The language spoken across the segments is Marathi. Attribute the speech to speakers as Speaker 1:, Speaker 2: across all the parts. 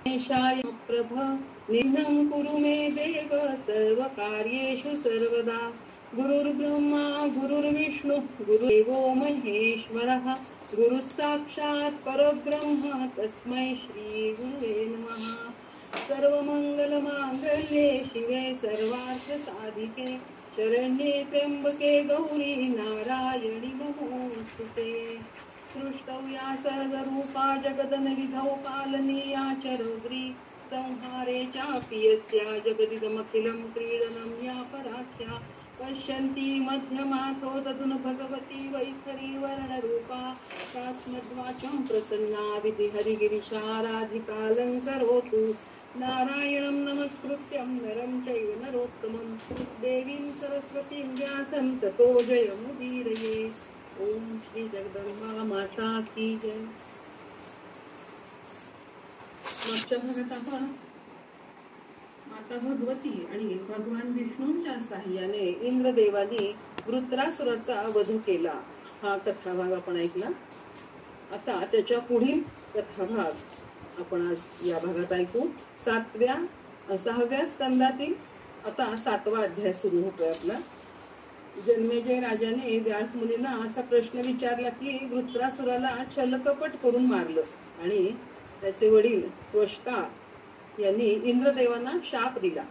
Speaker 1: गणेशाय प्रभ निधनं कुरु मे देव सर्वकार्येषु सर्वदा। गुरुर्ब्रह्मा गुरुर्विष्णु गुरुदेवो महेश्वरः गुरुः साक्षात् परब्रह्म तस्मै श्री गुरुवे नमः। सर्वमंगलमांगल्ये शिवे सर्वार्थसाधिके शरण्ये त्र्यंबके गौरी नारायणी नमोस्तुते। सृष्टौ या सर्वरूपा जगदनविधौ पालनीया च रौद्री संहारे चापि यस्या जगदिदमखिलं क्रीडनं या पराख्या पश्यन्ति मध्यमाथो ददुन भगवती वैखरी वर्णरूपा तास्मद्वाचं प्रसन्ना विधिहरिगिरिशाराधिकालङ्करोतु नारायणं नमस्कृत्यं नरं चैव नरोत्तमं देवीं सरस्वतीं व्यासं ततो जयमुदीरये। ओम श्री जगदंबा माता की जय। मागच्या भागात आपण माता भगवती आणि भगवान विष्णूंच्या साह्याने इंद्रदेवाने वृत्रासुराचा वध केला हा कथाभाग आपण ऐकला। आता त्याच्या पुढील कथाभाग आपण आज या भागात ऐकू। 6व्या स्कंदातील आता 7वा अध्याय सुरू होतोय आपला। जन्मेजय राजाने व्यास मुनींना असा प्रश्न विचारला की वृत्रासुराला छलकपट करून मारलं आणि त्याचे वडील त्वष्टा यांनी इंद्रदेवांना शाप दिला।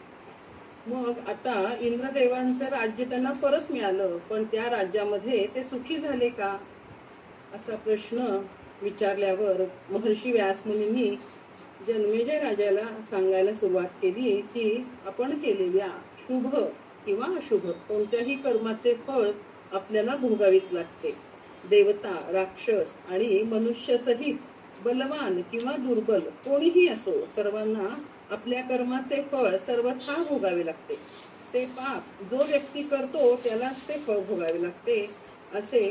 Speaker 1: मग आता इंद्रदेवांचं राज्य त्यांना परत मिळालं, पण त्या राज्यामध्ये ते सुखी झाले का असा प्रश्न विचारल्यावर महर्षी व्यास मुनींनी जन्मेजय राजाला सांगायला सुरुवात केली की आपण केलेल्या शुभ किंवा अशुभ कोणत्याही कर्माचे फळ आपल्याला भोगावीच लागते। देवता राक्षस आणि मनुष्य सहित बलवान किंवा दुर्बल कोणीही असो सर्वांना आपल्या कर्माचे फळ सर्वथा भोगावे लागते। ते पाप जो व्यक्ती करतो त्यालाच ते फळ भोगावे लागते। असे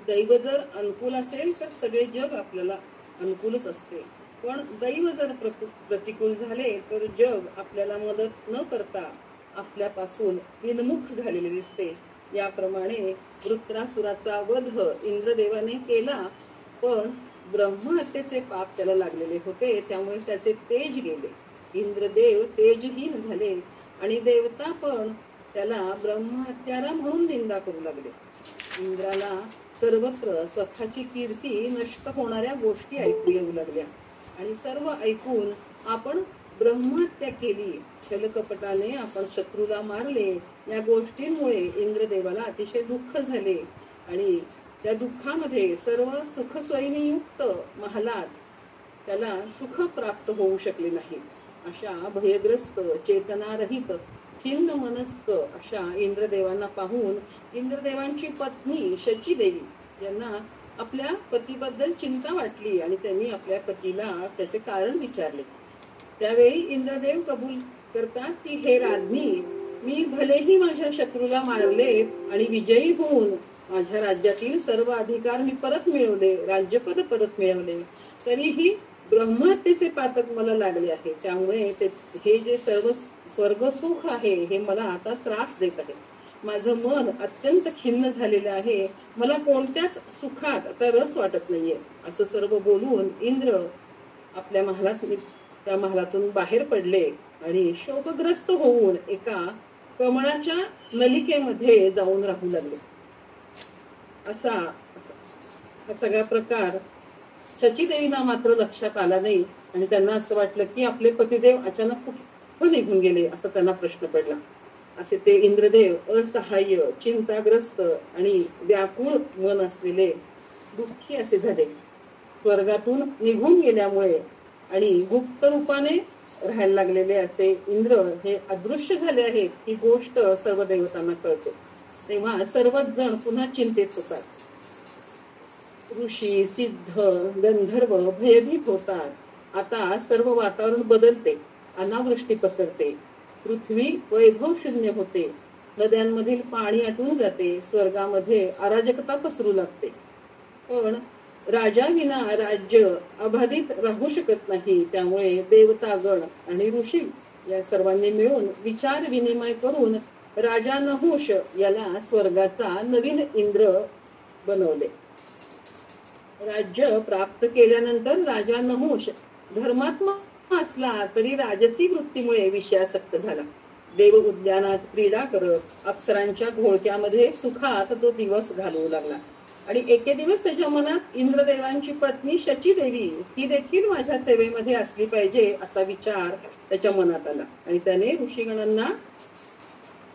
Speaker 1: दैव जर अनुकूल असेल तर सगळे जग आपल्याला अनुकूलच असते, पण दैव जर प्रतिकूल झाले तर जग आपल्याला मदत न करता आपल्यापासून विनमुख झालेले दिसते। याप्रमाणे वृत्रासुराचा वध इंद्रदेवाने केला, पण ब्रह्महत्येचे पाप त्याला लागलेले होते, त्यामुळे त्याचे तेज गेले। इंद्रदेव तेजहीन झाले आणि देवता पण त्याला ब्रह्महत्यारा म्हणून निंदा करू लागले। इंद्राला सर्वत्र स्वतःची कीर्ती नष्ट होणाऱ्या गोष्टी ऐकू येऊ लागल्या आणि सर्व ऐकून आपण ब्रह्महत्या केली, छलकपटाने आपण शत्रूला मारले, या गोष्टींमुळे इंद्रदेवाला अतिशय दुःख झाले आणि त्या दुःखामध्ये सर्व सुखसोयीयुक्त महालात त्याला सुख प्राप्त होऊ शकले नाही। अशा भयग्रस्त चेतनारहित खिन्न मनस्क अशा इंद्रदेवांना पाहून इंद्रदेवांची पत्नी शचीदेवी यांना आपल्या पतीबद्दल चिंता वाटली आणि त्यांनी आपल्या पतीला त्याचे कारण विचारले। त्यावेळी इंद्रदेव कबूल करतात की हे राज्ञी, मी भलेही माझ्या शत्रूला मारले आणि विजयी होऊन माझ्या राज्यातील सर्व अधिकार मी परत मिळवले, राज्यपद परत मिळवले, तरीही ब्रह्महत्येचे पातक मला लागले आहे। त्यामुळे हे जे सर्व स्वर्ग सुख आहे हे मला आता त्रास देत आहे। माझं मन अत्यंत खिन्न झालेलं आहे, मला कोणत्याच सुखात आता रस वाटत नाहीये। असं सर्व बोलून इंद्र आपल्या त्या महालातून बाहेर पडले आणि शोकग्रस्त होऊन एका कमळाच्या नलिकेमध्ये जाऊन राहू लागले। असा हा सगळा प्रकार शचीदेवींना मात्र लक्षात आला नाही आणि त्यांना असं वाटलं की आपले पतिदेव अचानक कुठे निघून गेले असा त्यांना प्रश्न पडला। असे ते इंद्रदेव असहाय्य, चिंताग्रस्त आणि व्याकुळ मन असलेले दुःखी असे झाले। स्वर्गातून निघून गेल्यामुळे आणि गुप्त रूपाने राहायला लागलेले असे इंद्र हे अदृश्य झाले आहेत ही गोष्ट सर्व देवतांना कळते। तेव्हा सर्वच जण पुन्हा चिंतेत होतात। ऋषी सिद्ध गंधर्व भयभीत होतात। आता सर्व वातावरण बदलते, अनावृष्टी पसरते, पृथ्वी वैभव शून्य होते, नद्यांमधील पाणी आटून जाते, स्वर्गामध्ये अराजकता पसरू लागते। पण राजा विना राज्य अबाधित राहू शकत नाही, त्यामुळे देवतागण आणि ऋषी या सर्वांनी मिळून विचार विनिमय करून राजा नहुष याला स्वर्गाचा नवीन इंद्र बनवले। राज्य प्राप्त केल्यानंतर राजा नहुष धर्मात्मा असला तरी राजसी वृत्तीमुळे विषयासक्त झाला. देव उद्यानात क्रीडा करत अप्सरांच्या घोळक्यामध्ये सुखात तो दिवस घालवू लागला. आणि एके दिवस त्याच्या मनात इंद्रदेवांची पत्नी शची देवी ही देखील माझ्या सेवेमध्ये असली पाहिजे असा विचार त्याच्या मनात आला. आणि त्याने ऋषीगणांना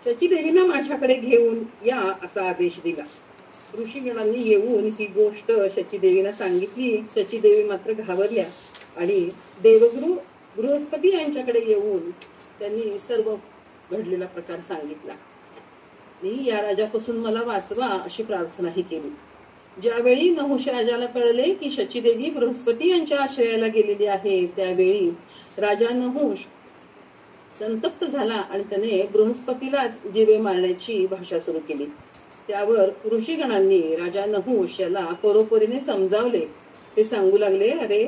Speaker 1: शची देवींना माझ्याकडे घेऊन या असा आदेश दिला. ऋषीगणांनी येऊन ही गोष्ट शची देवींना सांगितली. शची देवी मात्र घाबरल्या आणि देवगुरु बृहस्पती यांच्याकडे येऊन त्यांनी सर्व घडलेला प्रकार सांगितला. आणि या राजापासून मला वाचवा अशी प्रार्थनाही केली. ज्यावेळी नहुष राजाला कळले की शची देवी बृहस्पती यांच्या आश्रयाला गेलेली आहे, त्यावेळी राजा नहुष संतप्त झाला आणि त्याने बृहस्पतीलाच जीवे मारण्याची भाषा सुरू केली. त्यावर ऋषीगणांनी राजा नहुष याला परोपरीने समजावले. ते सांगू लागले, अरे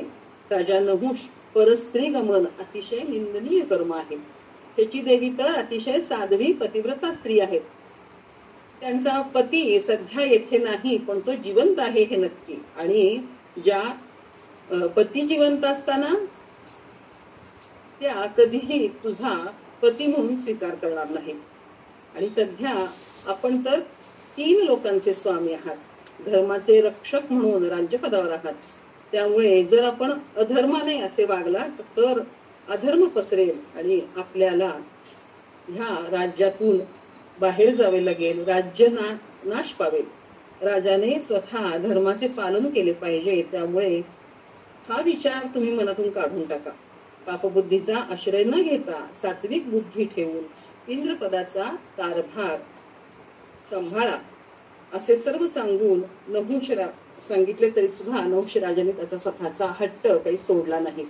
Speaker 1: राजा नहुष, परस्त्री गमन अतिशय निंदनीय कर्म आहे. शची देवी तर अतिशय साध्वी पतिव्रता स्त्री आहेत. त्यांचा पती सध्या येथे नाही, पण तो जिवंत आहे हे नक्की. आणि ज्या पती जिवंत असताना त्या कधीही तुझा पती म्हणून स्वीकार करणार नाही. आणि सध्या आपण तर 3 लोकांचे स्वामी आहात, धर्माचे रक्षक म्हणून राज्यपदावर आहात. त्यामुळे जर आपण अधर्माने असे वागला तर अधर्म पसरेल आणि आपल्याला ह्या राज्यातून बाहेर जावे लागेल, राज्य नाश पावेल. राजाने स्वतः धर्माचे पालन केले पाहिजे. त्यामुळे हा विचार तुम्ही मनातून काढून टाका. पापबुद्धीचा आश्रय न घेता सात्विक बुद्धी ठेवून इंद्रपदाचा कारभार सांभाळा असे सर्व सांगून सांगितले तरी सुद्धा नहुष राजाने त्याचा स्वतःचा हट्ट काही सोडला नाही.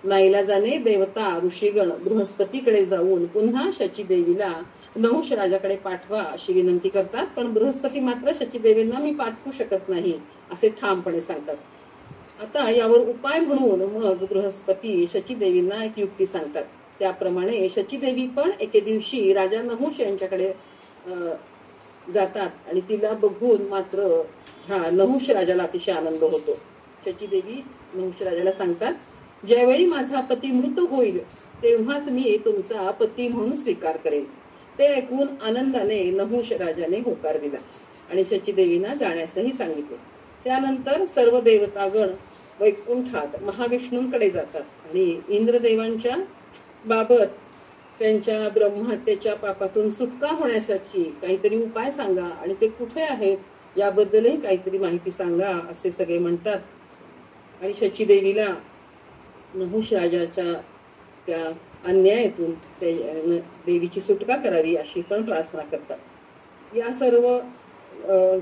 Speaker 1: नाईलाजाने देवता ऋषीगण बृहस्पतीकडे जाऊन पुन्हा शची देवीला नहुष राजाकडे पाठवा अशी विनंती करतात. पण बृहस्पती मात्र शची देवींना मी पाठवू शकत नाही असे ठामपणे सांगतात. आता यावर उपाय म्हणून मग बृहस्पती शची देवींना एक युक्ती सांगतात. त्याप्रमाणे शची देवी पण एके दिवशी राजा नहुष यांच्याकडे जातात आणि तिला बघून मात्र ह्या नहुष राजाला अतिशय आनंद होतो. शची देवी नहुष राजाला सांगतात, ज्यावेळी माझा पती मृत होईल तेव्हाच मी तुमचा पती म्हणून स्वीकार करेन. ते ऐकून आनंदाने नहुष राजाने होकार दिला आणि शची देवींना जाण्यासही सांगितले. त्यानंतर सर्व देवतागण वैकुंठात महाविष्णूंकडे जातात आणि इंद्रदेवांच्या बाबत त्यांच्या ब्रह्महत्येच्या पापातून सुटका होण्यासाठी काहीतरी उपाय सांगा आणि ते कुठे आहेत याबद्दलही काहीतरी माहिती सांगा असे सगळे म्हणतात. आणि शची देवीला नहुष राजाच्या त्या अन्यायातून देवीची सुटका करावी अशी पण प्रार्थना करतात. या सर्व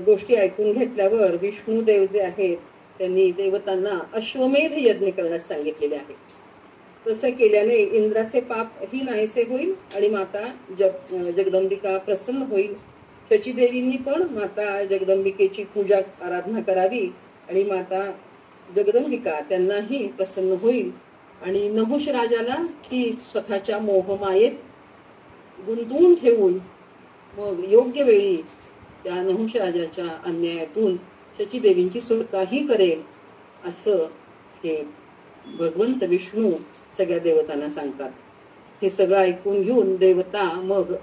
Speaker 1: गोष्टी ऐकून घेतल्यावर विष्णुदेव जे आहेत त्यांनी देवतांना अश्वमेध यज्ञ करण्यास सांगितलेले आहे. तसे केल्याने इंद्राचे पाप ही नाहीसे होईल आणि माता जगदंबिका प्रसन्न होईल. शची देवींनी पण माता जगदंबिकेची पूजा आराधना करावी आणि माता जगदंबिका त्यांनाही प्रसन्न होईल. आणि नहुष राजाला ती स्वतःच्या मोहमायेत गुंतवून ठेवून मग योग्य वेळी त्या नहुष राजाच्या अन्यायातून शची देवींची सुटकाही करेल असं हे भगवंत विष्णू सगळ्या देवतांना सांगतात. हे सगळं ऐकून घेऊन देवता मग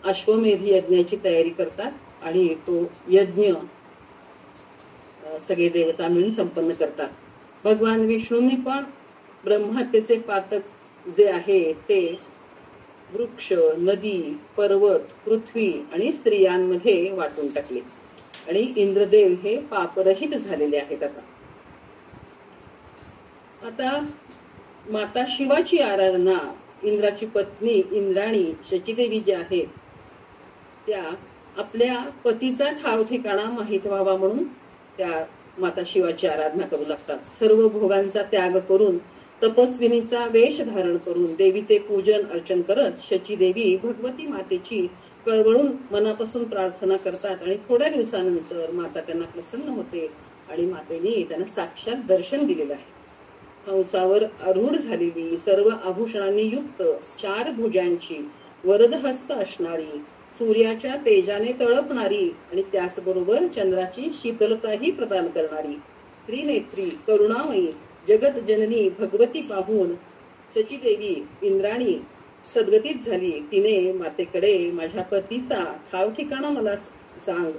Speaker 1: अश्वमेध यज्ञाची तयारी करतात आणि तो यज्ञ सगळे देवता मिळून संपन्न करतात. भगवान विष्णूंनी पण ब्रह्महत्येचे पातक जे आहे ते वृक्ष, नदी, पर्वत, पृथ्वी आणि स्त्रियांमध्ये वाटून टाकले आणि इंद्रदेव हे पापरहित झालेले आहेत. आता माता शिवाची आराधना, इंद्राची पत्नी इंद्राणी शचीदेवी ज्या आहेत त्या आपल्या पतीचा ठाव ठिकाणा माहित व्हावा म्हणून त्या माता शिवाची आराधना करू लागतात. सर्व भोगांचा त्याग करून तपस्विनीचा वेश धारण करून देवीचे पूजन अर्चन करत शची देवी भगवती मातेची कळवळून मनापासून प्रार्थना करतात आणि थोड्या दिवसानंतर माता त्यांना प्रसन्न होते आणि मातेने त्यांना साक्षात दर्शन दिलेलं आहे. हंसावर आरूढ झालेली, सर्व आभूषणांनी युक्त, 4 भुजांची, वरदहस्त असणारी, सूर्याच्या तेजाने तळपणारी आणि त्याचबरोबर चंद्राची शीतलताही प्रदान करणारी, त्रिनेत्री, करुणामयी, जगत जननी भगवती पाहून शचीदेवी इंद्राणी सद्गतीत झाली. तिने मातेकडे माझ्या पतीचा ठाव ठिकाणा मला सांग,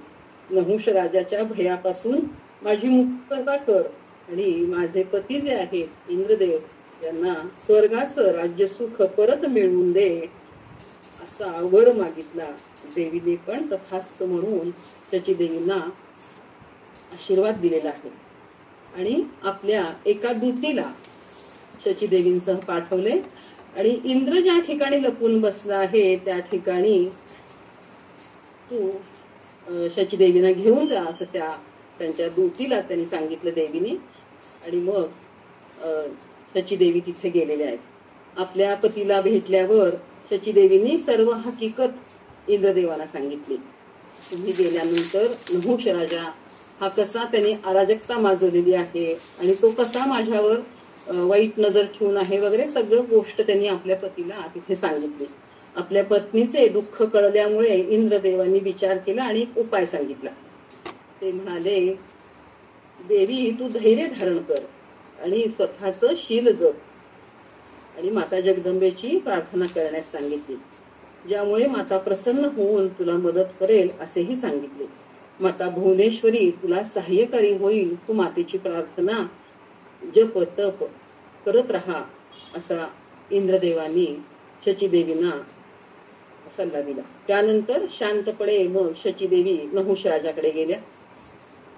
Speaker 1: नहुष राजाच्या भयापासून माझी मुक्तता कर आणि माझे पती जे आहेत इंद्रदेव यांना स्वर्गाचं राज्यसुख परत मिळवून दे असा वर मागितला. देवीने पण तथास्तु म्हणून शचीदेवींना आशीर्वाद दिलेला आहे आणि आपल्या एका दूतीला शचीदेवींसह पाठवले आणि इंद्र ज्या ठिकाणी लपून बसला आहे त्या ठिकाणी तू शचीदेवींना घेऊन जा असं त्यांच्या दूतीला त्यांनी सांगितलं देवीने. आणि मग शचीदेवी तिथे गेलेल्या आहेत. आपल्या पतीला भेटल्यावर शचीदेवींनी सर्व हकीकत इंद्रदेवाला सांगितली. तुम्ही गेल्यानंतर नहुष राजा हा कसा त्याने अराजकता माजवलेली आहे आणि तो कसा माझ्यावर वाईट नजर ठेवून आहे वगैरे सगळं गोष्ट त्यांनी आपल्या पतीला तिथे सांगितली. आपल्या पत्नीचे दुःख कळल्यामुळे इंद्रदेवांनी विचार केला आणि एक उपाय सांगितला. ते म्हणाले, देवी तू धैर्य धारण कर आणि स्वतःचं शील जप आणि माता जगदंबेची प्रार्थना करण्यास सांगितली, ज्यामुळे माता प्रसन्न होऊन तुला मदत करेल असेही सांगितले. माता भुवनेश्वरी तुला सहाय्यकारी होईल. तू मातेची प्रार्थना जप तप करत राहा असा इंद्रदेवांनी शचीदेवींना सल्ला दिला. त्यानंतर शांतपणे मग शचीदेवी नहुष राजाकडे गेल्या.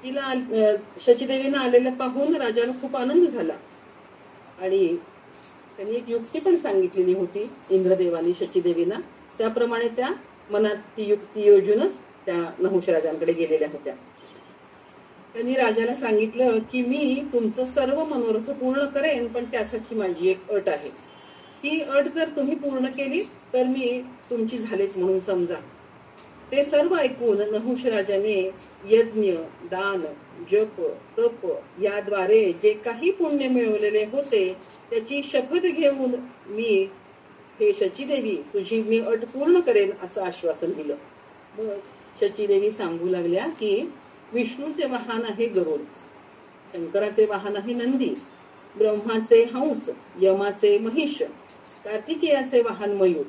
Speaker 1: तिला शचीदेवींना आलेल्या पाहून राजाला खूप आनंद झाला आणि त्यांनी एक युक्ती पण सांगितलेली होती इंद्रदेवांनी शचीदेवींना. त्याप्रमाणे त्या मनात ती युक्ती योजूनच त्या नहुष राजांकडे गेलेल्या होत्या. त्यांनी राजाला सांगितलं की मी तुमचं सर्व मनोरथ पूर्ण करेन, पण त्यासाठी माझी एक अट आहे. ती अट जर तुम्ही पूर्ण केली तर मी तुमची झालेच म्हणून समजा. ते सर्व ऐकून नहुष राजाने यज्ञ दान जप तप याद्वारे जे काही पुण्य मिळवलेले होते त्याची शपथ घेऊन मी हे शचीदेवी तुझी मी अट पूर्ण करेन असं आश्वासन दिलं. मग शचीदेवी सांगू लागल्या की विष्णूचे वाहन आहे गरुड, शंकराचे वाहन आहे नंदी, ब्रह्माचे हंस, यमाचे महिष, कार्तिकेयाचे वाहन मयूर,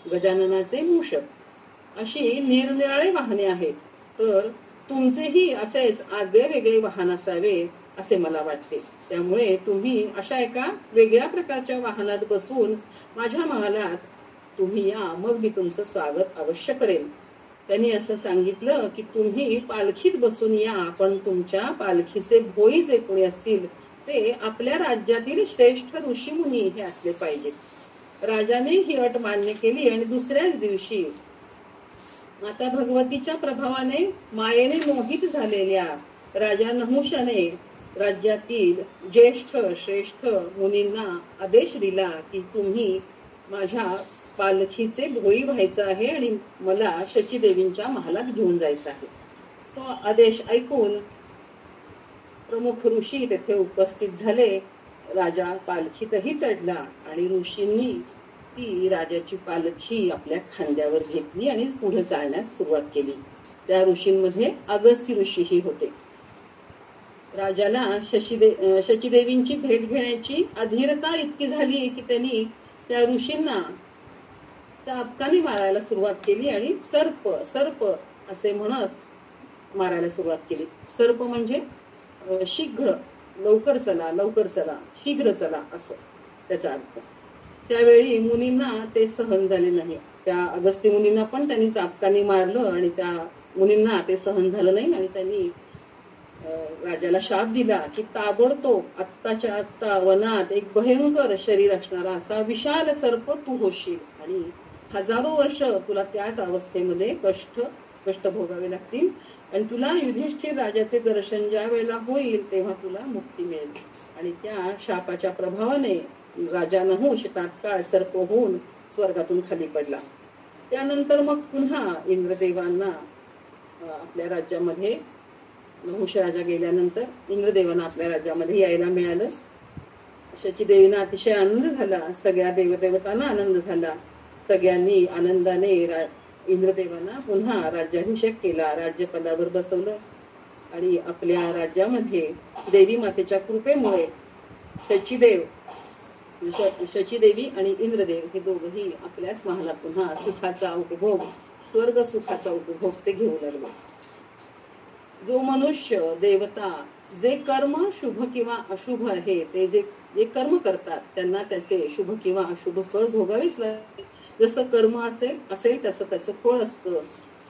Speaker 1: गजाननाचे मूषक अशी निरनिराळे वाहने आहेत. तर तुमचेही असेच आगळे वेगळे वाहन असावे असे मला वाटते. त्यामुळे तुम्ही अशा एका वेगळ्या प्रकारच्या वाहनात बसून माझ्या महालात तुम्ही या, मग मी तुमचं स्वागत अवश्य करेन. त्यांनी असं सांगितलं की तुम्ही पालखीत बसून या, पण तुमच्या पालखीचे भोई जे कोणी असतील ते आपल्या राज्यातील श्रेष्ठ ऋषीमुनी हे असले पाहिजेत. राजाने ही अट मान्य केली आणि दुसऱ्याच दिवशी माता भगवतीच्या प्रभावाने मायेने मोहित झालेल्या राजा नहुषाने राज्यातील ज्येष्ठ श्रेष्ठ मुनींना आदेश दिला की तुम्ही माझ्या पालखीचे भोई व्हायचं आहे आणि मला शचीदेवींच्या महालात घेऊन जायचं आहे. तो आदेश ऐकून प्रमुख ऋषी तेथे उपस्थित झाले. राजा पालखीतही चढला आणि ऋषींनी ती राजाची पालखी आपल्या खांद्यावर घेतली आणि पुढे चालण्यास सुरुवात केली. त्या ऋषींमध्ये अगस्त्य ऋषीही होते. राजाला शचीदेवींची भेट घेण्याची अधीरता इतकी झाली की त्यांनी त्या ऋषींना चाबकाने मारायला सुरुवात केली आणि सर्प सर्प असे म्हणत मारायला सुरुवात केली. सर्प म्हणजे शीघ्र, लवकर चला लवकर चला, शीघ्र चला असं त्याचा अर्थ. त्यावेळी मुनींना ते सहन झाले नाही. त्या अगस्त्य मुनींना पण त्यांनी चाबकाने मारलं आणि त्या मुनींना ते सहन झालं नाही आणि त्यांनी राजाला शाप दिला की ताबडतोब आत्ताच्या आत्ता वनात एक भयंकर शरीर असणारा असा विशाल सर्प तू होशील आणि हजारो वर्ष तुला त्याच अवस्थेमध्ये कष्ट भोगावे लागतील आणि तुला युधिष्ठिर राजाचे दर्शन ज्या वेळेला होईल तेव्हा तुला मुक्ती मिळेल. आणि त्या शापाच्या प्रभावाने राजा नहुष तात्काळ सर्प होऊन स्वर्गातून खाली पडला. त्यानंतर मग पुन्हा इंद्रदेवांना आपल्या राज्यामध्ये नहुष राजा गेल्यानंतर इंद्रदेवांना आपल्या राज्यामध्ये यायला मिळालं. शचीदेवींना अतिशय आनंद झाला. सगळ्या देवदेवतांना आनंद झाला. सगळ्यांनी आनंदाने इंद्रदेवांना पुन्हा राज्याभिषेक केला, राज्यपदावर बसवलं आणि आपल्या राज्यामध्ये देवी मातेच्या कृपेमुळे शचीदेव शचीदेवी आणि इंद्रदेव हे दोघही आपल्याच महालातून हा सुखाचा उपभोग, स्वर्ग सुखाचा उपभोग ते घेऊ लागले. जो मनुष्य देवता जे कर्म शुभ किंवा अशुभ आहे ते जे कर्म करतात त्यांना त्याचे शुभ किंवा अशुभ फळ भोगावेच लागते. जसं कर्म असेल तसं त्याचं फळ असतं.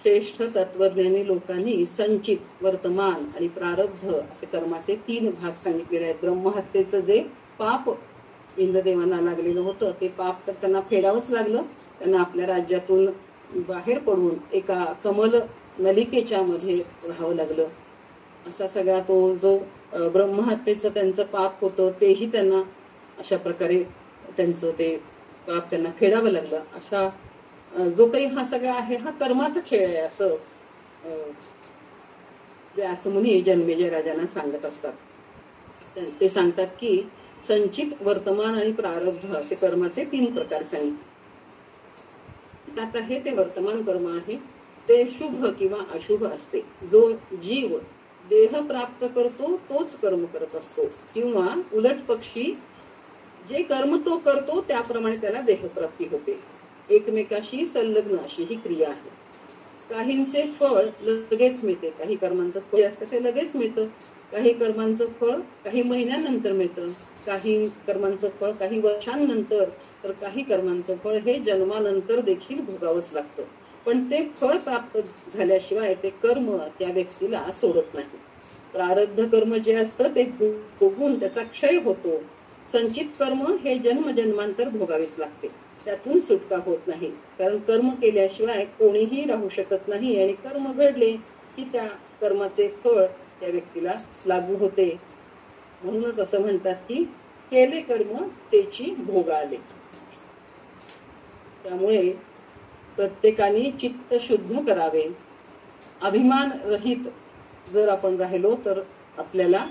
Speaker 1: श्रेष्ठ तत्वज्ञानी लोकांनी संचित, वर्तमान आणि प्रारब्ध असे कर्माचे 3 भाग सांगितलेले आहेत. ब्रह्महत्येचं जे पाप इंद्रदेवांना लागलेलं होतं ते पाप तर त्यांना फेडावंच लागलं. त्यांना आपल्या राज्यातून बाहेर पडून एका कमल नलिकेच्या मध्ये राहावं लागलं. असा सगळा तो जो ब्रह्महत्येचं त्यांचं पाप होतं तेही त्यांना अशा प्रकारे त्यांचं ते पाप त्यांना फेडावं लागलं. अशा जो काही हा सगळा आहे हा कर्माचा खेळ आहे असं व्यासमुनी जनमेजय राजांना सांगत असतात. ते सांगतात की संचित, वर्तमान आणि प्रारब्ध असे कर्माचे 3 प्रकार सांगितले. आता हे ते वर्तमान कर्म आहे ते शुभ किंवा अशुभ असते. जो जीव देह प्राप्त करतो तोच कर्म करत असतो किंवा उलट पक्षी जे कर्म तो करतो त्याप्रमाणे त्याला देहप्राप्ती होते. एकमेकाशी संलग्न अशी ही क्रिया आहे. काहींचे फळ लगेच मिळते, काही कर्मांचं फळ असतं ते लगेच मिळतं, काही कर्मांचं फळ काही महिन्यानंतर मिळतं, काही कर्मांचं फळ काही वर्षांनंतर, तर काही कर्मांचं फळ हे जन्मानंतर देखील भोगावंच लागतं. पण ते फळ प्राप्त झाल्याशिवाय ते कर्म त्या व्यक्तीला सोडत नाही. प्रारब्ध कर्म जे असतं ते भोगून त्याचा क्षय होतो. संचित कर्म हे जन्मजन्मांतर भोगावेच लागते, त्यातून सुटका होत नाही. कारण कर्म केल्याशिवाय कोणीही राहू शकत नाही आणि कर्म घडले की त्या कर्माचे फळ त्या व्यक्तीला लागू होते. म्हणूनच असं म्हणतात की केले कर्म तेची भोग आले. त्यामुळे प्रत्येकाने चित्त शुद्ध करावे. अभिमान रहित जर आपण राहिलो तर आपल्याला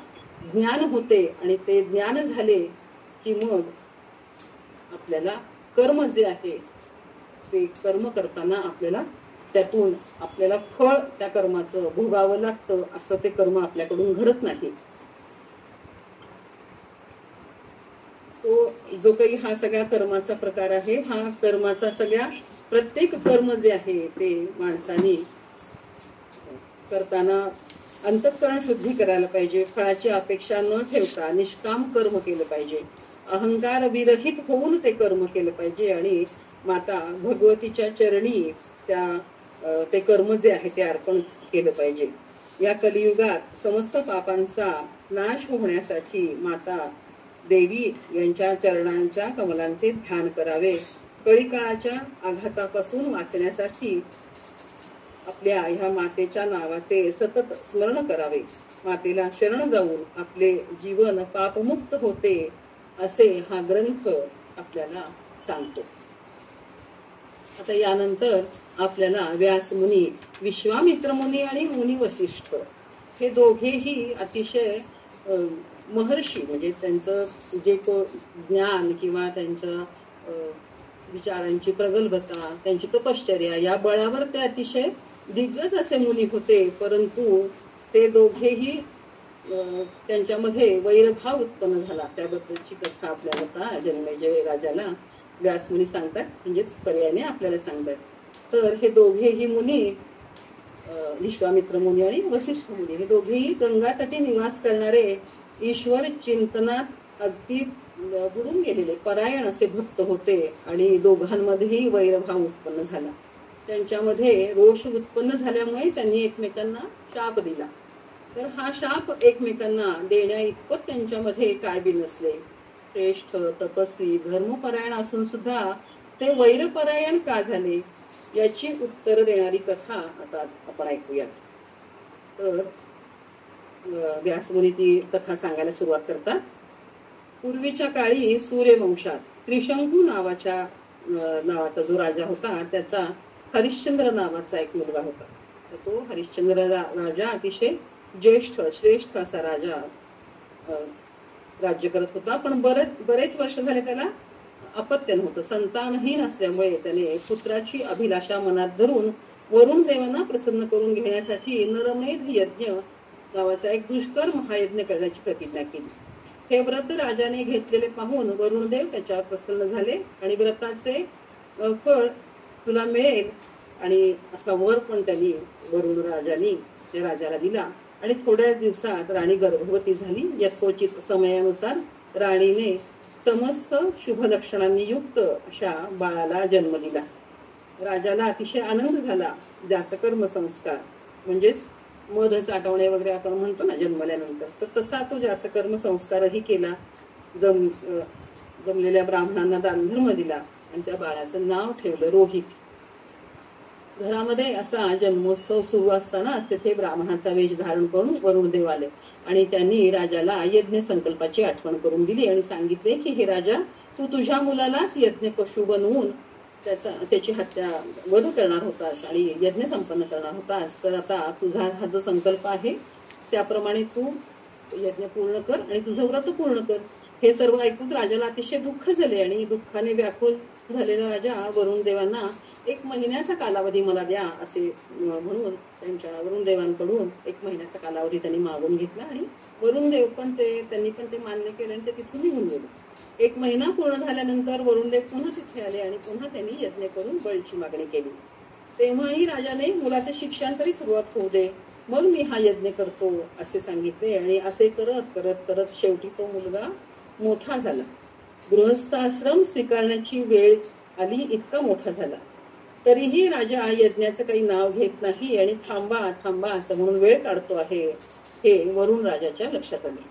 Speaker 1: ज्ञान होते आणि ते ज्ञान झाले की मग आपल्याला कर्म जे आहे ते कर्म करताना आपल्याला त्यातून आपल्याला फळ त्या कर्माचं भोगावं लागतं. असं ते कर्म आपल्याकडून घडत नाही. तो जो काही हा सगळा कर्माचा प्रकार आहे हा कर्माचा सगळ्या प्रत्येक कर्म जे आहे ते माणसाने करताना अंतःकरण शुद्धी करायला पाहिजे. फळाची अपेक्षा न ठेवता निष्काम कर्म केलं पाहिजे. अहंकार विरहित होऊन ते कर्म केलं पाहिजे आणि माता भगवतीच्या चरणी ते कर्म जे आहे ते अर्पण केलं पाहिजे. या कलियुगात समस्त पापांचा नाश होण्यासाठी माता देवी यांच्या चरणांच्या कमलांचे ध्यान करावे. कळीकाळाच्या आघातापासून वाचण्यासाठी आपल्या ह्या मातेच्या नावाचे सतत स्मरण करावे. मातेला शरण जाऊन आपले जीवन पापमुक्त होते असे हा ग्रंथ आपल्याला सांगतो. आता यानंतर आपल्याला व्यास मुनी, विश्वामित्र मुनी आणि मुनी वसिष्ठ हे दोघेही अतिशय महर्षी, म्हणजे त्यांचं जे ज्ञान किंवा त्यांच्या विचारांची प्रगल्भता, त्यांची तपश्चर्या या बळावर ते अतिशय दिग्गज असे मुनी होते. परंतु ते दोघेही त्यांच्यामध्ये वैरभाव उत्पन्न झाला. त्याबद्दलची कथा आपल्याला आता जनमेजय राजाला व्यासमुनी सांगतात, म्हणजेच पर्यायाने आपल्याला सांगतात. तर हे दोघेही मुनी, विश्वामित्र मुनी आणि वसिष्ठ मुनी, हे दोघेही गंगातटी निवास करणारे ईश्वर चिंतनात अगदी बुडून गेलेले परायण असे भक्त होते आणि दोघांमध्येही वैरभाव उत्पन्न झाला. त्यांच्यामध्ये रोष उत्पन्न झाल्यामुळे त्यांनी एकमेकांना शाप दिला. तर हा शाप एकमेकांना देण्या इतपत त्यांच्यामध्ये काय बी नसले. श्रेष्ठ तपस्वी धर्मपरायण असून सुद्धा ते वैरपरायण का झाले याची उत्तर देणारी कथा आता आपण ऐकूया. तर व्यासमुनी ती कथा सांगायला सुरुवात करतात. पूर्वीच्या काळी सूर्यवंशात त्रिशंकू नावाचा जो राजा होता त्याचा हरिश्चंद्र नावाचा एक मुलगा होता. तर तो हरिश्चंद्र राजा अतिशय ज्येष्ठ श्रेष्ठ असा राजा राज्य करत होता. पण बरेच वर्ष झाले त्याला अपत्य नव्हतं. संतानहीन असल्यामुळे त्याने पुत्राची अभिलाषा मनात धरून वरुण देवांना प्रसन्न करून घेण्यासाठी नरमेध यज्ञ नावाचा एक दुष्कर महायज्ञ करण्याची प्रतिज्ञा केली. हे व्रत राजाने घेतलेले पाहून वरुणदेव त्याच्यावर प्रसन्न झाले आणि व्रताचे फळ तुला मिळेल आणि असा वर पण त्यांनी वरुण राजाने त्या राजाला दिला. आणि थोड्या दिवसात राणी गर्भवती झाली. यथोचित समयानुसार राणीने समस्त शुभ लक्षणांनी युक्त अशा बाळाला जन्म दिला. राजाला अतिशय आनंद झाला. जातकर्म संस्कार म्हणजेच मध चाटवणे वगैरे आपण म्हणतो ना जन्मल्यानंतर, तर तसा तो जातकर्म संस्कारही केला. जमलेल्या ब्राह्मणांना दानधर्म दिला आणि त्या बाळाचं नाव ठेवलं रोहित. घरामध्ये असा जन्मोत्सव सुरू असतानाच तेथे ब्राह्मणाचा वेश धारण करून वरुणदेव आले आणि त्यांनी राजाला यज्ञ संकल्पाची आठवण करून दिली आणि सांगितले की हे राजा, तू तुझ्या मुलालाच यज्ञ पशु बनवून त्याची हत्या वध करणार होतास आणि यज्ञ संपन्न करणार होतास. तर आता तुझा हा जो संकल्प आहे त्याप्रमाणे तू यज्ञ पूर्ण कर आणि तुझं व्रत पूर्ण कर. हे सर्व ऐकून राजाला अतिशय दुःख झाले आणि दुःखाने व्याकुळ झालेला राजा वरुणदेवांना 1 महिन्याचा कालावधी मला द्या असे म्हणून त्यांच्या वरुणदेवांकडून 1 महिन्याचा कालावधी त्यांनी मागून घेतला आणि वरुणदेव पण त्यांनी पण ते मान्य केले आणि ते तिथून निघून गेले. 1 महिना पूर्ण झाल्यानंतर वरुणदेव पुन्हा तिथे आले आणि पुन्हा त्यांनी यज्ञ करून बळीची मागणी केली. तेव्हाही राजाने मुलाचे शिक्षण तरी सुरुवात होऊ दे, मग मी हा यज्ञ करतो असे सांगितले आणि असे करत करत करत शेवटी तो मुलगा मोठा झाला. गृहस्थ आश्रम स्वीकारण्याची वेळ आली, इतका मोठा झाला. तरीही राजा यज्ञाचं काही नाव घेत नाही आणि थांबा थांबा असं म्हणून वेळ काढतो आहे हे वरुण राजाच्या लक्षात आले.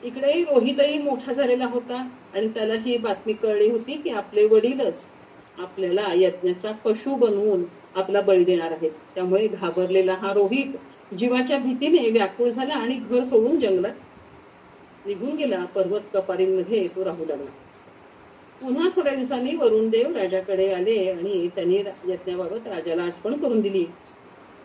Speaker 1: इकडे रोहितही मोठा झालेला होता आणि त्याला ही बातमी कळली होती की आपले वडीलच आपल्याला यज्ञाचा पशु बनवून आपला बळी देणार आहेत. त्यामुळे घाबरलेला हा रोहित जीवाच्या भीतीने व्याकुळ झाला आणि घर सोडून जंगलात निघून गेला. पर्वत कपारींमध्ये तो राहू लागला. पुन्हा थोड्या दिवसांनी वरुणदेव राजाकडे आले आणि त्यांनी यज्ञाबाबत राजाला आठवण करून दिली.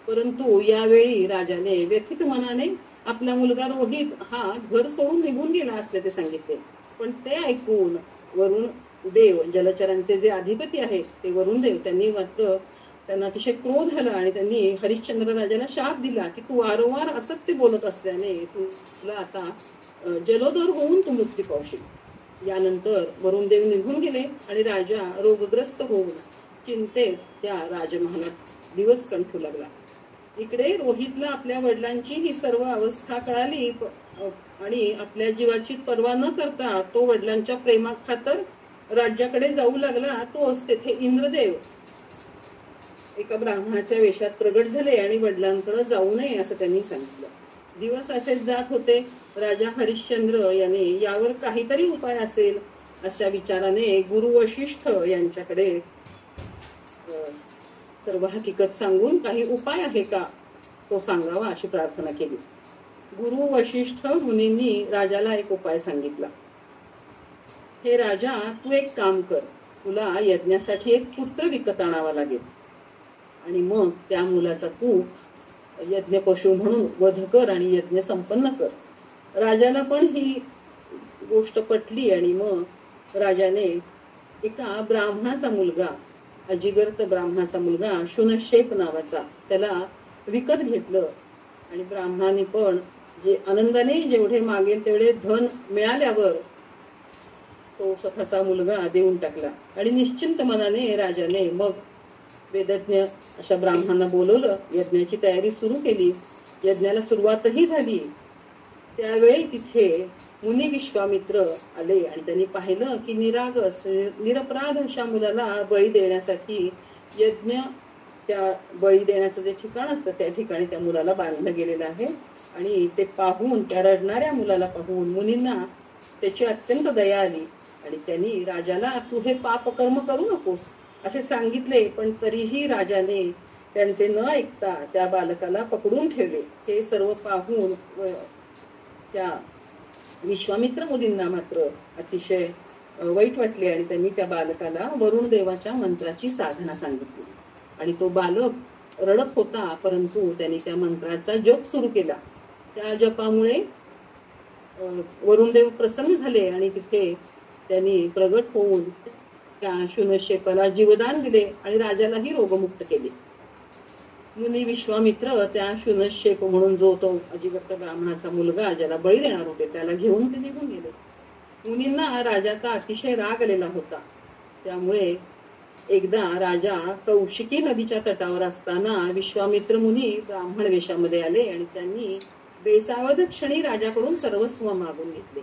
Speaker 1: परंतु यावेळी राजाने व्यथित मनाने आपला मुलगा रोहित हा घर सोडून निघून गेला असल्याचे सांगितले. पण ते ऐकून वरुणदेव, जलचरांचे जे अधिपती आहेत ते वरुणदेव, त्यांना अतिशय क्रोध झाला आणि त्यांनी हरिश्चंद्र राजाला शाप दिला की तू वारंवार असत्य बोलत असल्याने तुला आता जलोदर होऊन तू मृत्यू पावशील. यानंतर वरुणदेव निघून गेले आणि राजा रोगग्रस्त होऊन चिंतेत त्या राजमहालात दिवस कंठू लागला. इकडे रोहितला आपल्या वडिलांची ही सर्व अवस्था कळाली आणि आपल्या जीवाची पर्वा न करता तो वडिलांच्या प्रेमाखातर राज्याकडे जाऊ लागला. तोच तेथे इंद्रदेव एका ब्राह्मणाच्या वेशात प्रगट झाले आणि वडिलांकडे जाऊ नये असं त्यांनी सांगितलं. दिवस असेच जात होते. राजा हरिश्चंद्र याने यावर काहीतरी उपाय असेल अशा विचाराने गुरु वशिष्ठ यांच्याकडे सर्व हकीकत सांगून काही उपाय आहे का तो सांगावा अशी प्रार्थना केली. गुरु वशिष्ठ मुनींनी राजाला एक उपाय सांगितला. हे राजा, तू एक काम कर, तुला यज्ञासाठी एक पुत्र विकत आणावा लागेल आणि मग त्या मुलाचा तू यज्ञ पशु म्हणून वध कर आणि यज्ञ संपन्न कर. राजाला पण ही गोष्ट पटली आणि मग राजाने एका ब्राह्मणाचा मुलगा, अजिगर्त ब्राह्मणाचा मुलगा शुनशेप नावाचा, त्याला विकत घेतलं आणि ब्राह्मणाने पण जे आनंदाने जेवढे मागेल तेवढे धन मिळाल्यावर तो स्वतःचा मुलगा देऊन टाकला. आणि निश्चिंत मनाने राजाने मग वेदज्ञ अशा ब्राह्मणांना बोलवलं. यज्ञाची तयारी सुरू केली. यज्ञाला सुरुवातही झाली. त्यावेळी तिथे मुनी विश्वामित्र आले आणि त्यांनी पाहिलं की निरागस निरपराध अशा मुलाला बळी देण्यासाठी यज्ञ, त्या बळी देण्याचं जे ठिकाण असतं त्या ठिकाणी त्या मुलाला बांधलं गेलेलं आहे. आणि ते पाहून, त्या रडणाऱ्या मुलाला पाहून मुनींना त्याची अत्यंत दया आली आणि त्यांनी राजाला तू हे पापकर्म करू नकोस असे सांगितले. पण तरीही राजाने त्यांचे न ऐकता त्या बालकाला पकडून ठेवले. हे सर्व पाहून त्या विश्वामित्र मुनींना मात्र अतिशय वाईट वाटले आणि त्यांनी त्या बालकाला वरुण देवाच्या मंत्राची साधना सांगितली. आणि तो बालक रडत होता, परंतु त्यांनी त्या मंत्राचा जप सुरू केला. त्या जपामुळे वरुणदेव प्रसन्न झाले आणि तिथे त्यांनी प्रगट होऊन त्या शुनशेपाला जीवदान दिले आणि राजालाही रोगमुक्त केले. मुनी विश्वामित्र त्या शुनशेप म्हणून जो तो अजिगप्त ब्राह्मणाचा मुलगा ज्याला बळी देणार होते त्याला घेऊन ते निघून गेले. मुनींना राजाचा अतिशय राग आलेला होता. त्यामुळे एकदा राजा कौशिकी नदीच्या तटावर असताना विश्वामित्र मुनी ब्राह्मण वेशामध्ये आले आणि त्यांनी बेसावध क्षणी राजाकडून सर्वस्व मागून घेतले.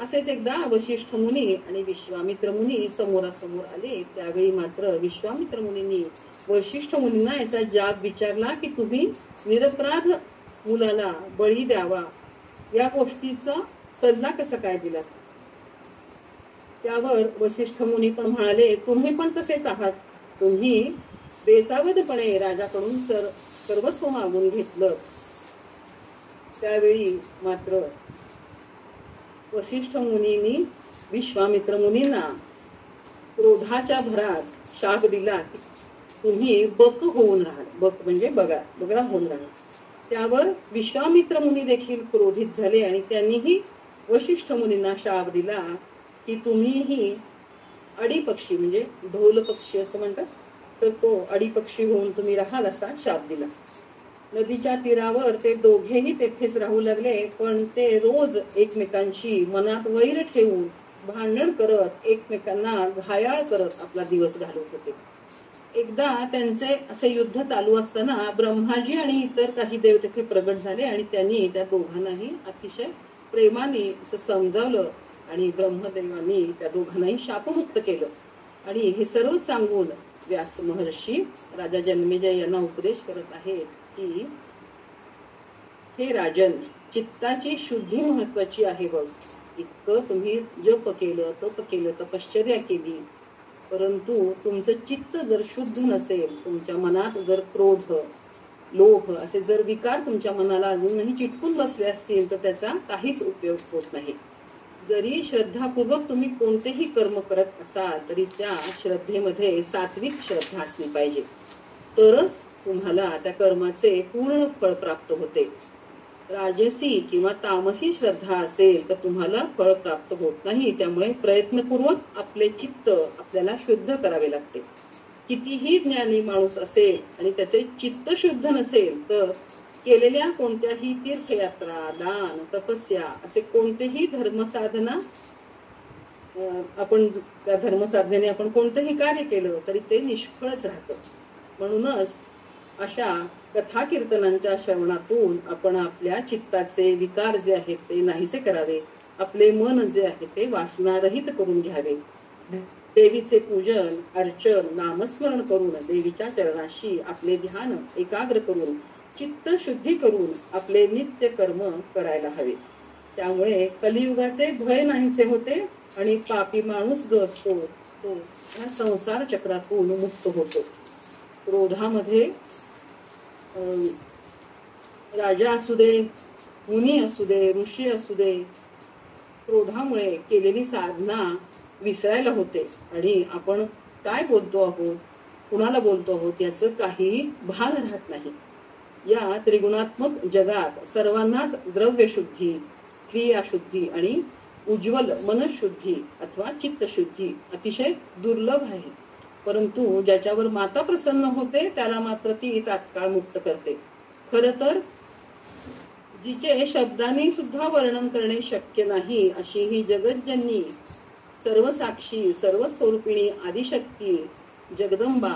Speaker 1: असेच एकदा वशिष्ठ मुनी आणि विश्वामित्र मुनी समोरासमोर आले. त्यावेळी मात्र विश्वामित्र मुनींनी वशिष्ठ मुनींना याचा जाब विचारला की तुम्ही निरपराध मुलाला बळी द्यावा या गोष्टीचा सल्ला कसा काय दिला. त्यावर वशिष्ठ मुनी पण म्हणाले तुम्ही पण तसेच आहात. तुम्ही बेसावधपणे राजाकडून सर्वस्व मागून घेतलं. त्यावेळी मात्र वशिष्ठ मुनींनी विश्वामित्र मुनींना क्रोधाच्या भरात शाप दिला की तुम्ही बक होऊन राहाल. बक म्हणजे बगळा होऊन राहाल. त्यावर विश्वामित्र मुनी देखील क्रोधित झाले आणि त्यांनीही वशिष्ठ मुनींना शाप दिला की तुम्हीही अडीपक्षी म्हणजे ढोल पक्षी असं म्हणतात तर तो अडीपक्षी होऊन तुम्ही राहाल असा शाप दिला. नदीच्या तीरावर ते दोघेही तेथेच राहू लागले. पण ते रोज एकमेकांशी मनात वैर ठेवून भांडण करत एकमेकांना घायाळ करत आपला दिवस घालवत होते. एकदा त्यांचे असे युद्ध चालू असताना ब्रह्माजी आणि इतर काही देव तेथे प्रगट झाले आणि त्यांनी त्या दोघांनाही अतिशय प्रेमाने असं समजावलं आणि ब्रह्मदेवांनी त्या दोघांनाही शापमुक्त केलं. आणि हे सर्व सांगून व्यास महर्षी राजा जन्मेजय यांना उपदेश करत आहेत की हे राजन, चित्ताची शुद्धी महत्वाची आहे बघ. इतकं तुम्ही जप केलं, तप केलं, तपश्चर्या केली, परंतु तुमचं चित्त जर शुद्ध नसेल, तुमच्या मनात जर क्रोध, लोभ असे जर विकार तुमच्या मनाला अजूनही चिटकून बसले असतील तर त्याचा काहीच उपयोग होत नाही. जरी श्रद्धापूर्वक तुम्ही कोणतेही कर्म करत असाल तरी त्या श्रद्धेमध्ये सात्विक श्रद्धा असली पाहिजे, तरच तुम्हाला त्या कर्माचे पूर्ण फळ प्राप्त होते. राजसी किंवा तामसी श्रद्धा असेल तर तुम्हाला फळ प्राप्त होत नाही. त्यामुळे प्रयत्नपूर्वक आपले चित्त आपल्याला शुद्ध करावे लागते. कितीही ज्ञानी माणूस असेल आणि त्याचे चित्त शुद्ध नसेल तर केलेल्या कोणत्याही तीर्थयात्रा, दान, तपस्या असे कोणतेही धर्मसाधना आपण त्या धर्मसाधनेने आपण कोणतेही कार्य केलं तरी ते निष्फळच राहतं. म्हणूनच अशा कथा कीर्तनांच्या श्रवणातून आपण आपल्या चित्ताचे विकार जे आहेत ते नाहीसे करावे. आपले मन जे आहे ते वासनारहित करून घ्यावे. देवीचे पूजन, अर्चन, नामस्मरण करून देवीच्या चरणाशी आपले ध्यान एकाग्र करून चित्त शुद्धी करून आपले नित्य कर्म करायला हवे. त्यामुळे कलियुगाचे भय नाहीसे होते आणि पापी माणूस जो असतो तो या संसार चक्रातून मुक्त होतो. क्रोधामध्ये राजा असू दे, मुनी असू दे, ऋषी असू दे, क्रोधामुळे केलेली साधना विसरायला होते आणि आपण काय बोलतो आहोत, कुणाला बोलतो आहोत याचं काही भान राहत नाही. या त्रिगुणात्मक जगात सर्वांनाच द्रव्य शुद्धी, क्रिया शुद्धी आणि उज्ज्वल मनशुद्धी अथवा चित्तशुद्धी अतिशय दुर्लभ आहे. परंतु ज्याच्यावर माता प्रसन्न होते त्याला मात्र ती तात्काळ मुक्त करते. खरं तर जिचे शब्दांनी सुद्धा वर्णन करणे शक्य नाही अशी ही जगज्जननी, सर्वसाक्षी, सर्वस्वरूपिणी आदिशक्ती जगदंबा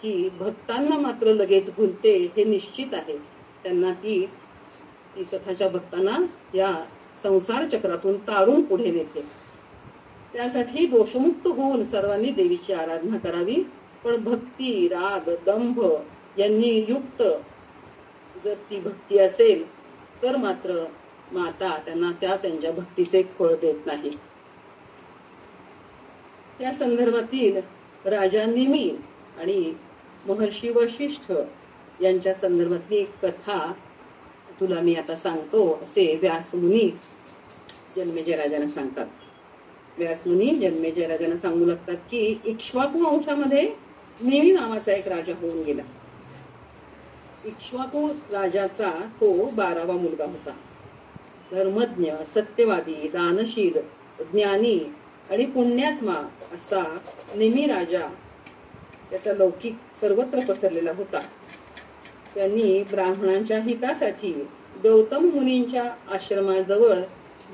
Speaker 1: ही भक्तांना मात्र लगेच भुलते हे निश्चित आहे. त्यांना ती स्वतःच्या भक्तांना या संसार चक्रातून तारून पुढे नेते. त्यासाठी दोषमुक्त होऊन सर्वांनी देवीची आराधना करावी. पण भक्ती, राग, दंभ यांनी युक्त जर ती भक्ती असेल तर मात्र माता त्यांना त्यांच्या भक्तीचे फळ देत नाही. त्या संदर्भातील राजा निमी आणि महर्षी वशिष्ठ यांच्या संदर्भातली एक कथा तुला मी आता सांगतो असे व्यासमुनी जन्मेजय राजांना सांगतात. व्यासमुनी जन्मेजय राजांना सांगू लागतात की इक्ष्वाकू वंशामध्ये निमी नावाचा एक राजा होऊन गेला. इक्ष्वाकू राजाचा तो 12वा मुलगा होता. धर्मज्ञ, सत्यवादी, दानशील, ज्ञानी आणि पुण्यात्मा असा निमी राजा त्याचा लौकिक सर्वत्र पसरलेला होता. त्यांनी ब्राह्मणांच्या हितासाठी गौतम मुनींच्या आश्रमाजवळ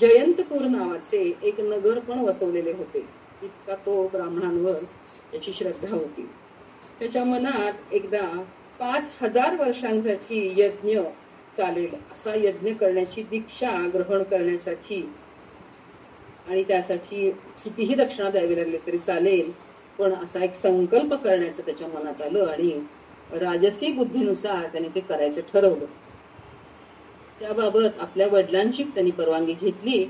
Speaker 1: जयंतपूर नावाचे एक नगर पण वसवलेले होते. इतका तो ब्राह्मणांवर त्याची श्रद्धा होती. त्याच्या मनात एकदा 5000 वर्षांसाठी यज्ञ चालेल असा यज्ञ करण्याची दीक्षा ग्रहण करण्यासाठी आणि त्यासाठी कितीही दक्षिणा द्यावी लागली तरी चालेल, पण असा एक संकल्प करण्याचं त्याच्या मनात आलं आणि राजसी बुद्धीनुसार त्याने ते करायचं ठरवलं. त्याबाबत आपल्या वडिलांची त्यांनी परवानगी घेतली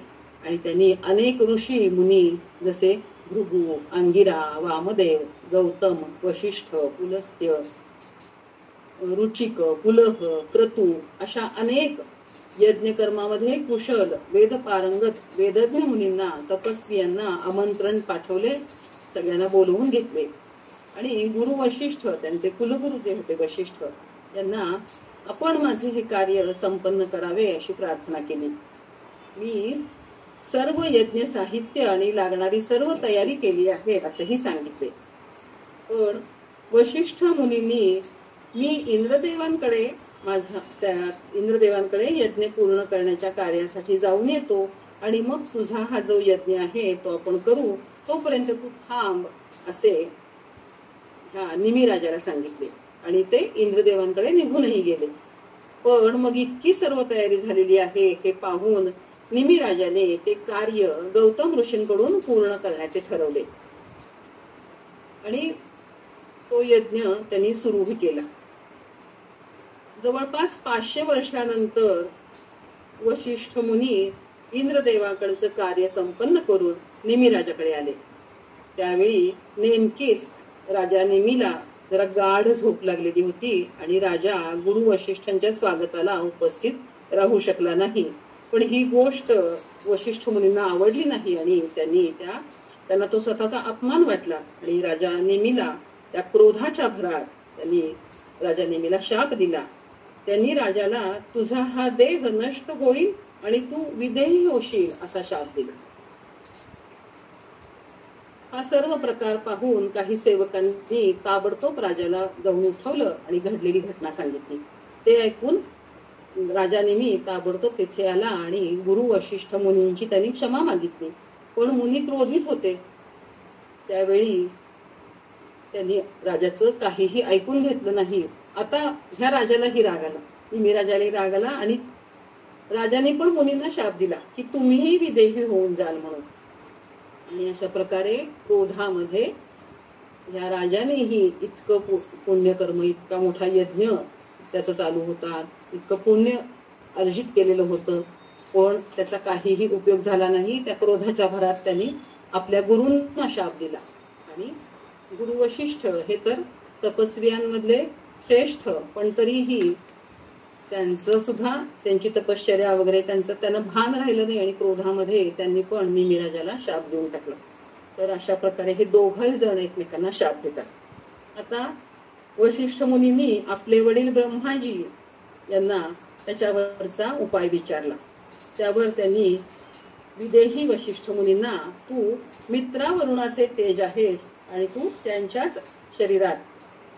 Speaker 1: आणि त्यांनी अनेक ऋषी मुनी जसे भृगु, अंगिरा, वामदेव, गौतम, वशिष्ठ, पुलस्त्य, रुचिक, पुलह, क्रतू अशा अनेक यज्ञकर्मामध्ये कुशल वेद पारंगत वेदज्ञ मुनींना, तपस्वियांना आमंत्रण पाठवले, सगळ्यांना बोलवून घेतले आणि गुरु वशिष्ठ त्यांचे कुलगुरु जे होते वशिष्ठ यांना आपण माझे हे कार्य संपन्न करावे अशी प्रार्थना केली. मी सर्व यज्ञ साहित्य आणि लागणारी सर्व तयारी केली आहे असंही सांगितले. पण वशिष्ठ मुनींनी मी इंद्रदेवांकडे यज्ञ पूर्ण करण्याच्या कार्यासाठी जाऊन येतो आणि मग तुझा हा जो यज्ञ आहे तो आपण करू, तोपर्यंत तू थांब असे ह्या निमी राजाला सांगितले आणि ते इंद्रदेवांकडे निघूनही गेले. पण मग इतकी सर्व तयारी झालेली आहे हे पाहून निमी राजाने ते कार्य गौतम ऋषींकडून पूर्ण करण्याचे ठरवले आणि तो यज्ञ त्यांनी सुरूही केला. जवळपास 500 वर्षानंतर वशिष्ठ मुनी इंद्रदेवाकडचं कार्य संपन्न करून निमी राजाकडे आले. त्यावेळी नेमकीच राजा निमीला जरा गाढ झोप लागलेली होती आणि राजा गुरु वशिष्ठांच्या स्वागताला उपस्थित राहू शकला नाही. पण ही गोष्ट वशिष्ठ मुनींना आवडली नाही आणि त्यांना तो स्वतःचा अपमान वाटला आणि राजा नेमीला त्या क्रोधाच्या भरात त्यांनी राजा नेमीला शाप दिला. त्यांनी राजाला तुझा हा देह नष्ट होईल आणि तू विदेही होशील असा शाप दिला. हा सर्व प्रकार पाहून काही सेवकांनी ताबडतोब राजाला जाऊन उठवलं आणि घडलेली घटना सांगितली. ते ऐकून राजा नेमी ताबडतोब तेथे आला आणि गुरु वशिष्ठ मुनींची त्यांनी क्षमा मागितली. पण मुनी क्रोधित होते. त्यावेळी त्यांनी राजाचं काहीही ऐकून घेतलं नाही. आता ह्या राजालाही राग आला, निमी राजालाही राग आला आणि राजाने पण मुनींना शाप दिला की तुम्हीही विदेही होऊन जाल म्हणून. आणि अशा प्रकारे क्रोधामध्ये या राजानेही इतकं पुण्यकर्म, इतका मोठा यज्ञ त्याचा चालू होता, इतकं पुण्य अर्जित केलेलं होतं, पण त्याचा काहीही उपयोग झाला नाही. त्या क्रोधाच्या भरात त्यांनी आपल्या गुरूंना शाप दिला आणि गुरु वशिष्ठ हे तर तपस्वियांमधले श्रेष्ठ, पण तरीही त्यांचं सुद्धा त्यांची तपश्चर्या वगैरे त्यांना भान राहिलं नाही आणि क्रोधामध्ये त्यांनी पण निमी राजाला शाप देऊन टाकला. तर अशा प्रकारे हे दोघंही जण एकमेकांना शाप देतात. आता वशिष्ठ मुनींनी आपले वडील ब्रह्माजी यांना त्याच्यावरचा उपाय विचारला. त्यावर त्यांनी विदेही वशिष्ठ मुनींना तू मित्रा वरुणाचे तेज आहेस आणि तू त्यांच्याच शरीरात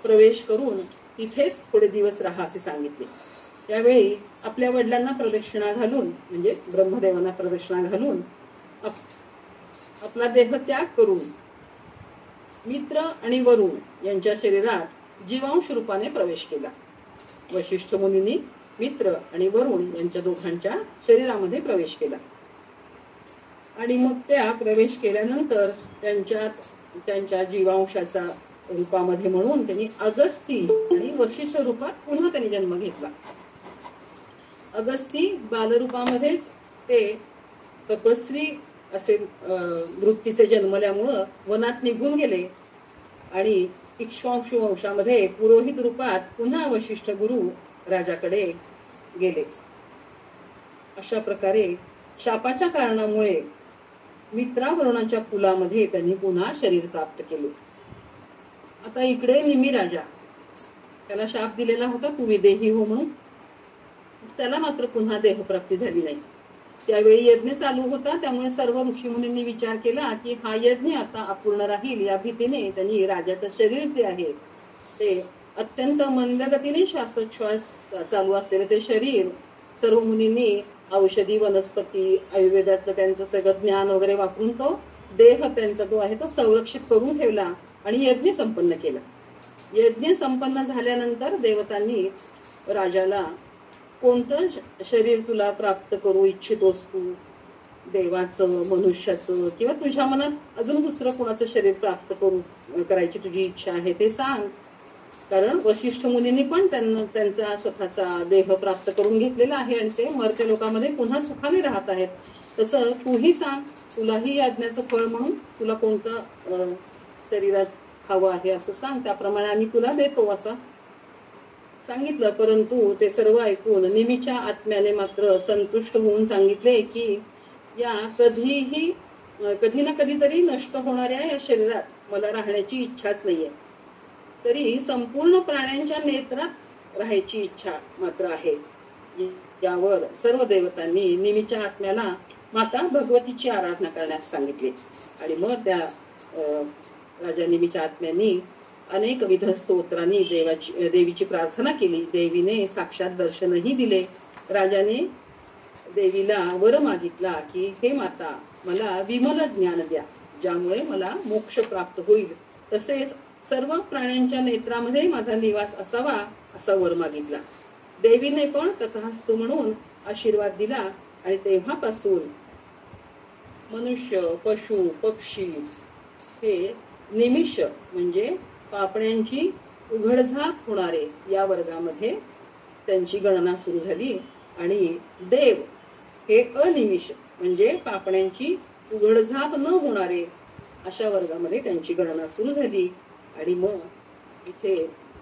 Speaker 1: प्रवेश करून तिथेच थोडे दिवस राहा असे सांगितले. त्यावेळी आपल्या वडिलांना प्रदक्षिणा घालून म्हणजे ब्रह्मदेवांना प्रदक्षिणा घालून आपला देह त्याग करून मित्र आणि वरुण यांच्या शरीरात जीवांश रूपाने प्रवेश केला. वशिष्ठ मुनींनी मित्र आणि वरुण यांच्या दोघांच्या शरीरामध्ये प्रवेश केला आणि मग त्या प्रवेश केल्यानंतर त्यांच्या जीवांशाचा रूपामध्ये म्हणून त्यांनी अगस्ती आणि वशिष्ठ रूपात पुन्हा त्यांनी जन्म घेतला. अगस्ती बालरूपामध्येच ते तपस्वी असे वृत्तीचे जन्मल्यामुळं वनात निघून गेले आणि इक्ष्वाकु वंशामध्ये पुरोहित रूपात पुन्हा वशिष्ठ गुरु राजाकडे गेले. अशा प्रकारे शापाच्या कारणामुळे मित्रावरुणाच्या कुलामध्ये त्यांनी पुन्हा शरीर प्राप्त केले. आता इकडे निमी राजा त्याला शाप दिलेला होता तू विदेही हो म्हणून, त्याला मात्र पुन्हा देहप्राप्ती झाली नाही. त्यावेळी यज्ञ चालू होता, त्यामुळे सर्व ऋषीमुनींनी विचार केला की हा यज्ञ आता अपूर्ण राहील. या भीतीने त्यांनी राजाचं शरीर जे आहे ते अत्यंत मंदगतीने श्वासोच्छ्वास चालू असलेले ते शरीर सर्व मुनींनी औषधी वनस्पती आयुर्वेदातलं त्यांचं सगळं ज्ञान वगैरे वापरून तो देह त्यांचा जो आहे तो संरक्षित करून ठेवला आणि यज्ञ संपन्न केला. यज्ञ संपन्न झाल्यानंतर देवतांनी राजाला कोणतं शरीर तुला प्राप्त करू इच्छितोस तू, देवाचं, मनुष्याचं किंवा तुझ्या मनात अजून दुसरं कोणाचं शरीर प्राप्त करायची तुझी इच्छा आहे ते सांग. कारण वशिष्ठ मुनींनी पण त्यांचा स्वतःचा देह प्राप्त करून घेतलेला आहे आणि ते मर्त्य लोकांमध्ये पुन्हा सुखाने राहत आहेत. तसं तूही सांग, तुलाही यज्ञाचं फळ म्हणून तुला कोणतं शरीरात हवं आहे असं सांग, त्याप्रमाणे आम्ही तुला देतो असं सांगितलं. परंतु ते सर्व ऐकून निमीच्या आत्म्याने मात्र संतुष्ट होऊन सांगितले की या कधी ना कधीतरी नष्ट होणाऱ्या या शरीरात मला राहण्याची इच्छाच नाहीये. तरी संपूर्ण प्राण्यांच्या नेत्रात राहायची इच्छा मात्र आहे. यावर सर्व देवतांनी निमीच्या आत्म्याला माता भगवतीची आराधना करण्यास सांगितले. आणि मग त्या राजा निमीच्या आत्म्यांनी अनेक विध स्तोत्रांनी देवीची प्रार्थना केली. देवीने साक्षात दर्शनही दिले. राजाने देवीला वर मागितला की हे माता, मला विमल ज्ञान द्या ज्यामुळे मला मोक्ष प्राप्त होईल. तसेच सर्व प्राण्यांच्या नेत्रामध्ये माझा निवास असावा असा वर मागितला. देवीने पण तथास्तु म्हणून आशीर्वाद दिला आणि तेव्हापासून मनुष्य, पशु, पक्षी हे निमिष म्हणजे पापण्यांची उघडझाप होणारे या वर्गामध्ये त्यांची गणना सुरू झाली आणि देव हे अनिमिष म्हणजे पापण्यांची उघडझाप न होणारे अशा वर्गामध्ये त्यांची गणना सुरू झाली. आणि मग इथे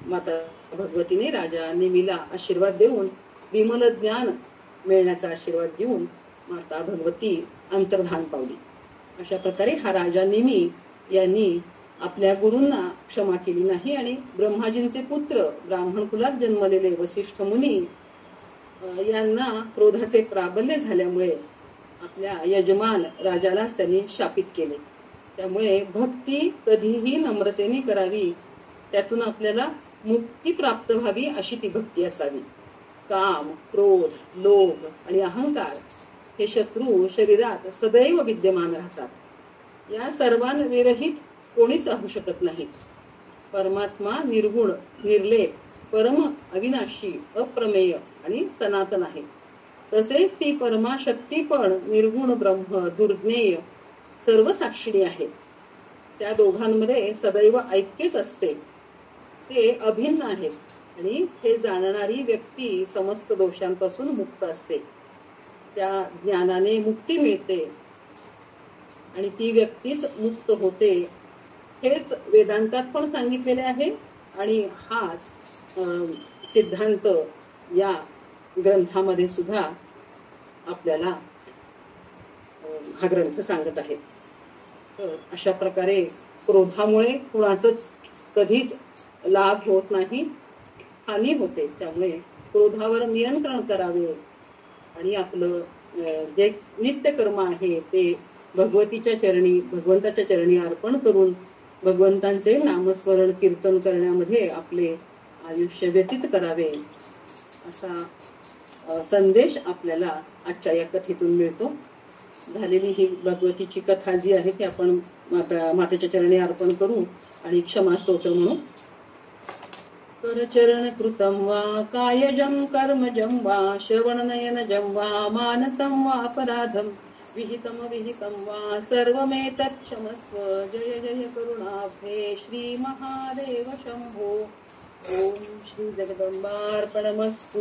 Speaker 1: माता भगवतीने राजा निमीला आशीर्वाद देऊन विमल ज्ञान मिळण्याचा आशीर्वाद देऊन माता भगवती अंतर्धान पावली. अशा प्रकारे हा राजा निमी यांनी आपल्या गुरूंना क्षमा केली नाही आणि ब्रह्माजींचे पुत्र ब्राह्मण कुलात जन्मलेले वसिष्ठ मुनी यांना क्रोधाचे प्राबल्य झाल्यामुळे आपल्या यजमान राजालाच त्यांनी शापित केले. त्यामुळे भक्ती कधीही नम्रतेने करावी, त्यातून आपल्याला मुक्ती प्राप्त व्हावी अशी ती भक्ती असावी. काम, क्रोध, लोभ आणि अहंकार हे शत्रू शरीरात सदैव विद्यमान राहतात. या सर्वांविरहित कोणीच राहू शकत नाही. परमात्मा निर्गुण, निर्लेप, परम अविनाशी, अप्रमेय आणि सनातन आहे. तसेच ती परमाशक्ती पण निर्गुण ब्रह्म, दुर्ज्ञेय, सर्व साक्षिणी आहे. त्या दोघांमध्ये सदैव ऐक्यच असते. ते अभिन्न आहेत आणि हे जाणणारी व्यक्ती समस्त दोषांपासून मुक्त असते. त्या ज्ञानाने मुक्ती मिळते आणि ती व्यक्तीच मुक्त होते. हेच वेदांतात पण सांगितलेले आहे आणि हाच सिद्धांत या ग्रंथामध्ये सुद्धा आपल्याला हा ग्रंथ सांगत आहे. तर अशा प्रकारे क्रोधामुळे कुणाचंच कधीच लाभ होत नाही, हानी होते. त्यामुळे क्रोधावर नियंत्रण करावे आणि आपलं जे नित्य कर्म आहे ते भगवतीच्या चरणी, भगवंताच्या चरणी अर्पण करून भगवंतांचे नामस्मरण कीर्तन करण्यामध्ये आपले आयुष्य व्यतीत करावे असा संदेश आपल्याला आजच्या या कथेतून मिळतो. झालेली ही भगवतीची कथा जी आहे ती आपण मातेच्या चरणी अर्पण करू आणि क्षमा स्तोत्र म्हणू. करचरण कृतं वा कायजं कर्मजं वा श्रवणनयनजं वा मानसं वा अपराधं विहितं वा सर्वमेतत् क्षमस्व. जय जय करुणाब्धे श्री महादेव शंभो. ओम श्री जगदंबार्पणमस्तु.